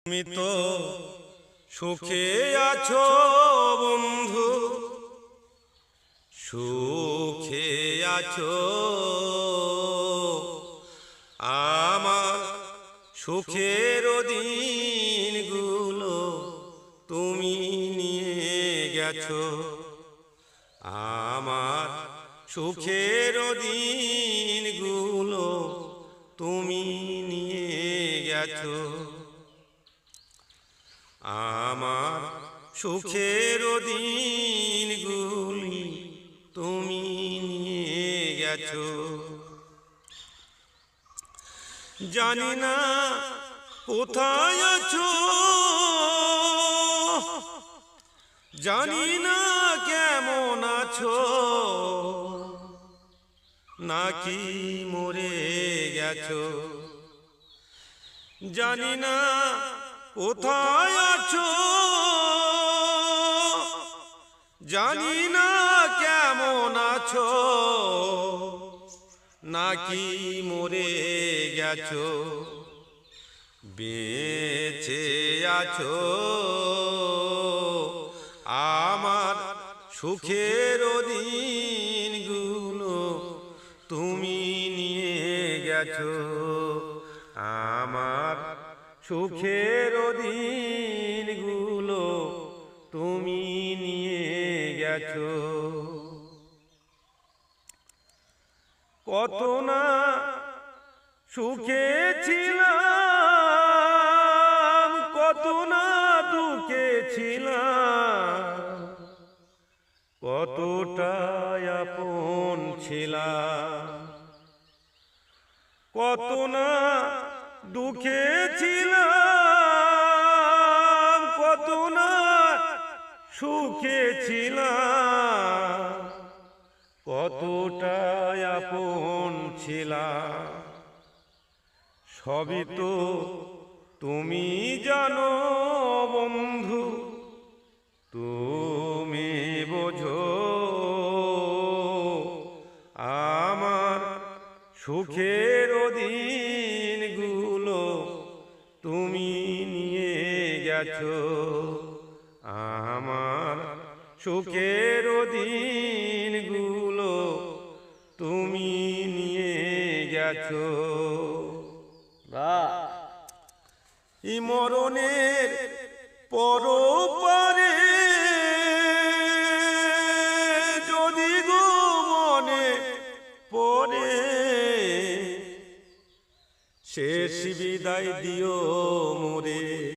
তুমি তো সুখে আছো বন্ধু, সুখে আছো। আমার সুখের দিনগুলো তুমি নিয়ে গেছো। আমার সুখের দিনগুলো তুমি নিয়ে গেছো। আমার সুখের দিনগুলি তুমি নিয়ে গেছো। জানি না কোথায় আছো, জানি না কেমন আছো, নাকি মরে গেছো। জানি না কোথায় আছো, জানি না কেমন আছো, নাকি মরে গেছো। বেঁচে আছো আমার সুখের দিনগুলো তুমি নিয়ে গেছো। আমার সুখের দিনগুলো তুমি নিয়ে গেছো। কত না সুখে ছিলাম, কত না দুঃখে ছিলাম, কতটাই আপন ছিলাম। কত না দুঃখে ছিলাম, কত না সুখে ছিলাম, কতটাই আপন ছিলাম। সবই তো তুমি জানো বন্ধু, তুমি বোঝো। আমার সুখের দিনগুলো তুমি নিয়ে গেছো। আমার সুখের দিনগুলো তুমি নিয়ে গেছো। এই মরণের পরপারে যদি গো মনে পড়ে, শেষ বিদায় দিও মোরে।